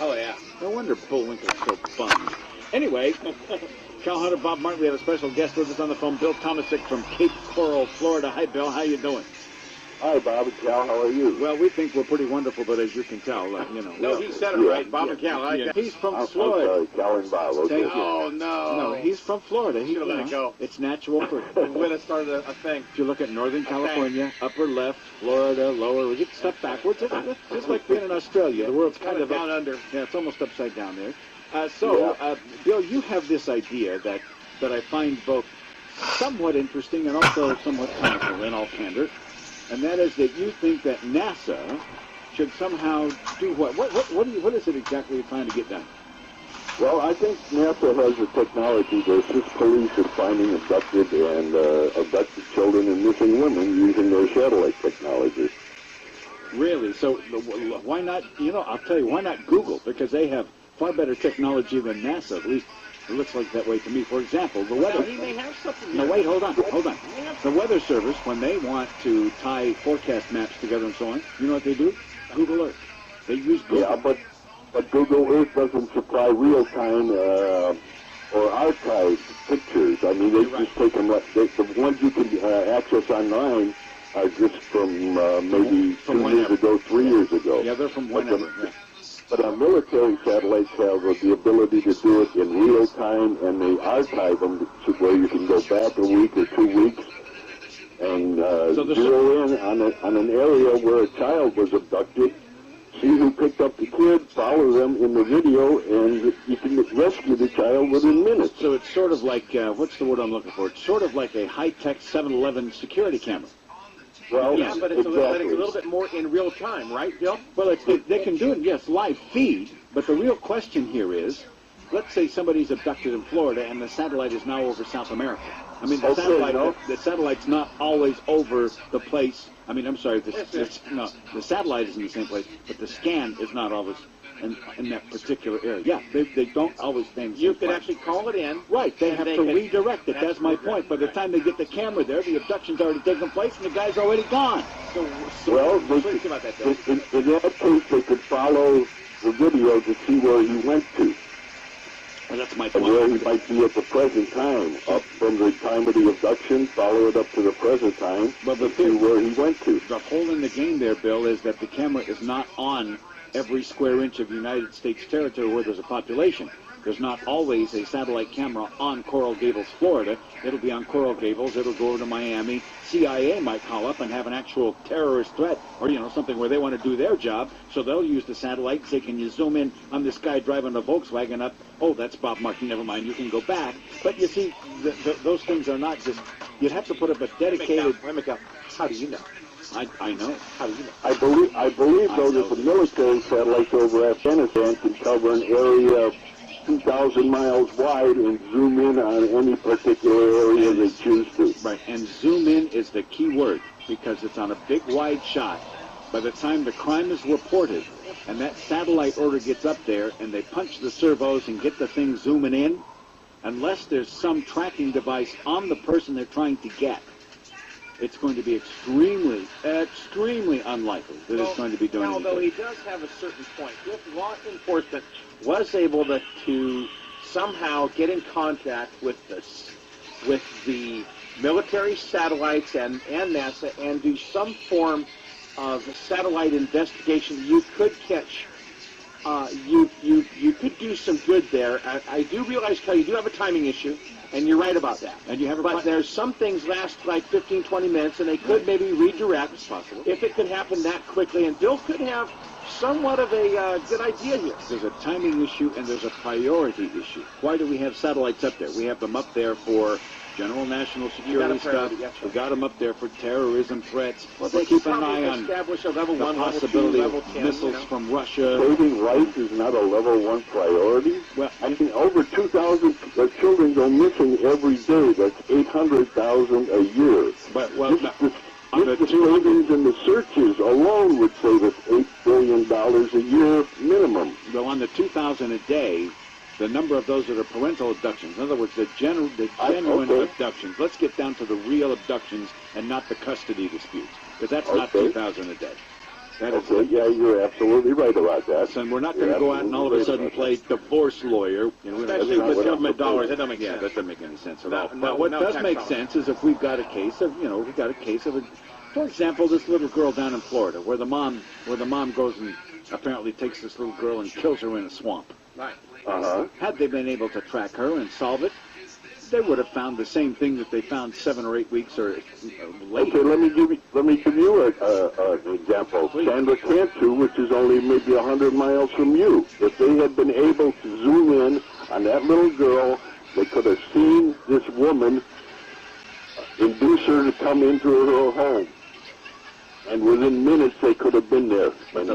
Oh, yeah. No wonder Bullwinkle's so bummed. Anyway, Cal Hunter, Bob Martin, we have a special guest with us on the phone, Bill Tomasic from Cape Coral, Florida. Hi, Bill. How you doing? Hi, Bob and Cal. How are you? Well, we think we're pretty wonderful, but as you can tell, No, he said it right. Bob and Cal. He's from I'm Florida. sorry, Cal and Bob. Okay. Thank you. Oh, no. No, he's from Florida. He Should've let it go. It's natural for... We'd have started a thing. If you look at Northern California, upper left, Florida, lower, we get stuff backwards. It's just like being in Australia. The world's kind of down under. Yeah, it's almost upside down there. Bill, you have this idea that I find both somewhat interesting and also somewhat comical in all candor, and that is that you think that NASA should somehow do what? What is it exactly you're trying to get done? Well, I think NASA has the technology to assist police in finding abducted children and missing women using their satellite technology. Really? So why not, I'll tell you, why not Google? Because they have far better technology than NASA, at least it looks like that way to me. For example, the weather... He may have something. No, wait, hold on. The Weather Service, when they want to tie forecast maps together and so on, you know what they do? Google Earth. They use Google. Yeah, but Google Earth doesn't supply real-time or archived pictures. I mean, they just take them... The ones you can access online are just from maybe 2 years ago, 3 years ago. Yeah, they're from whenever, But our military satellites have the ability to do it in real time, and they archive them to where you can go back a week or 2 weeks and zero in on an area where a child was abducted, see who picked up the kid, follow them in the video, and you can rescue the child within minutes. So it's sort of like, what's the word I'm looking for? It's sort of like a high-tech 7-Eleven security camera. Well, yeah, but it's a little bit more in real time, right, Bill? Well, they can do it, yes, live feed, but the real question here is, let's say somebody's abducted in Florida and the satellite is now over South America. I mean, the satellite's not always over the place. I mean, I'm sorry, the satellite is in the same place, but the scan is not always in that particular area. Yeah, they don't always stay in the same You can place. actually call it in. Right, they have to redirect it. That's my point. By the time they get the camera there, the abduction's already taken place and the guy's already gone. Well, what do you think about that, Bill? In that case, they could follow the video to see where he went to. And that's my And point. where he might be at the present time, up from the time of the abduction, follow it up to the present time, to see where he went to. The hole in the game there, Bill, is that the camera is not on every square inch of United States territory where there's a population. There's not always a satellite camera on Coral Gables, Florida. It'll be on Coral Gables. It'll go over to Miami. CIA might call up and have an actual terrorist threat or, something where they want to do their job. So they'll use the satellite and say, can you zoom in on this guy driving a Volkswagen up? Oh, that's Bob Martin. Never mind. You can go back. But you see, those things are not just... You'd have to put up a dedicated... Let me go. How do you know? I know. How do you know? I believe though, that the military satellites over Afghanistan can cover an area of 2,000 miles wide and zoom in on any particular area they choose to. Right, and zoom in is the key word because it's on a big wide shot. By the time the crime is reported and that satellite order gets up there and they punch the servos and get the thing zooming in, unless there's some tracking device on the person they're trying to get, it's going to be extremely, extremely unlikely that it's going to be doing anything. Although he does have a certain point. If law enforcement was able to somehow get in contact with the military satellites and NASA and do some form of satellite investigation, you could catch, you could do some good there. I do realize, Kelly, you do have a timing issue. And you're right about that. And you have but there's some things last like 15, 20 minutes, and they could maybe redirect. It's possible. If it could happen that quickly. And Bill could have somewhat of a good idea here. There's a timing issue and there's a priority issue. Why do we have satellites up there? We have them up there for general national security stuff. We got them up there for terrorism threats. Well, we keep an eye on establish a level the 1, possibility level 2, of level 10, missiles from Russia. Saving life is not a level 1 priority. Well, I mean, over 2,000 children go missing every day. That's 800,000 a year. But the savings and the searches alone would save us $8 billion a year minimum. Well, on the 2,000 a day, the number of those that are parental abductions, in other words, the genuine abductions. Let's get down to the real abductions and not the custody disputes, because that's not 2,000 a day. That is, Okay, yeah, you're absolutely right about that. and we're not going to go out and all of a sudden play divorce lawyer. You know, Especially with government dollars, that don't make yeah, sense. that doesn't make any sense at No, all. no, But what no does tax make dollars. sense is if we've got a case of, for example, this little girl down in Florida, where the mom goes and apparently takes this little girl and kills her in a swamp. Right. Had they been able to track her and solve it, they would have found the same thing that they found 7 or 8 weeks or later. Okay, let me give you an example. Please. Sandra Cantu, which is only maybe 100 miles from you. If they had been able to zoom in on that little girl, they could have seen this woman induce her to come into her home. And within minutes, they could have been there and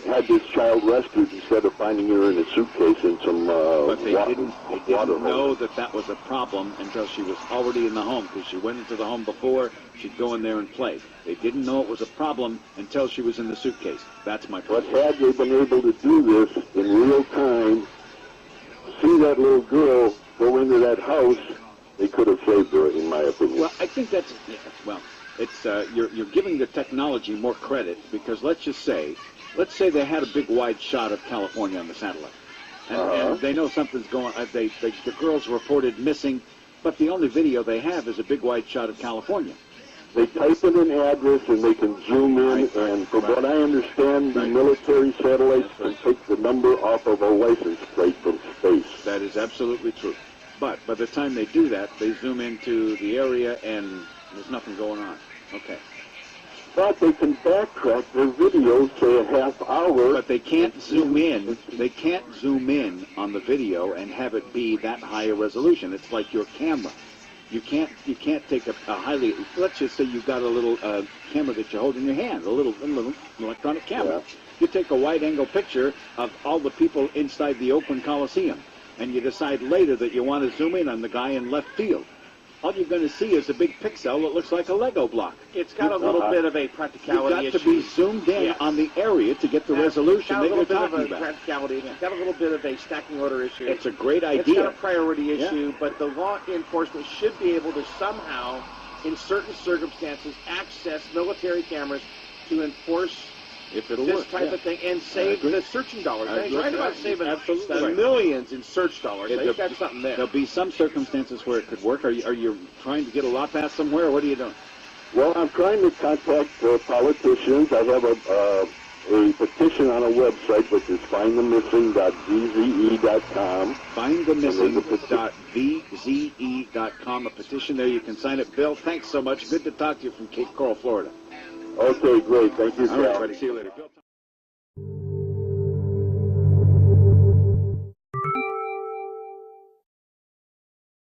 had this child rescued instead of finding her in a suitcase in some But they didn't water know hole. that was a problem until she was already in the home, because she went into the home before, she'd go in there and play. They didn't know it was a problem until she was in the suitcase. That's my But point. had they been able to do this in real time, see that little girl go into that house, they could have saved her, in my opinion. Well, I think that's, yeah, well, it's, you're giving the technology more credit, because let's say they had a big wide shot of California on the satellite. And they know something's going on. The girl's reported missing, but the only video they have is a big wide shot of California. They type in an address and they can zoom in, and from what I understand, the military satellites can take the number off of a license plate from space. That is absolutely true. But by the time they do that, they zoom into the area and there's nothing going on. Okay. But they can backtrack their videos, say a half hour. But they can't zoom in. They can't zoom in on the video and have it be that high a resolution. It's like your camera. You can't take a highly. Let's just say you've got a little camera that you hold in your hand, a little electronic camera. Yeah. You take a wide-angle picture of all the people inside the Oakland Coliseum, and you decide later that you want to zoom in on the guy in left field. All you're going to see is a big pixel that looks like a Lego block. It's got a little bit of a practicality You've got issue. to be zoomed in on the area to get the resolution that you're talking about. Practicality. It's got a little bit of a stacking order issue. It's a great It's idea. got a priority issue, but the law enforcement should be able to somehow, in certain circumstances, access military cameras to enforce If it'll this work, type of thing and save agree. the searching dollars. I They're agree. right about saving Absolutely the right. millions in search dollars. It- They've got something there. There'll be some circumstances where it could work. Are you trying to get a law passed somewhere, or what are you doing? Well, I'm trying to contact politicians. I have a petition on a website, which is findthemissing.vze.com. Findthemissing.vze.com, a petition there. You can sign it. Bill, thanks so much. Good to talk to you from Cape Coral, Florida. Okay, great. Thank you, All right, Cal. buddy. See you later. Bill,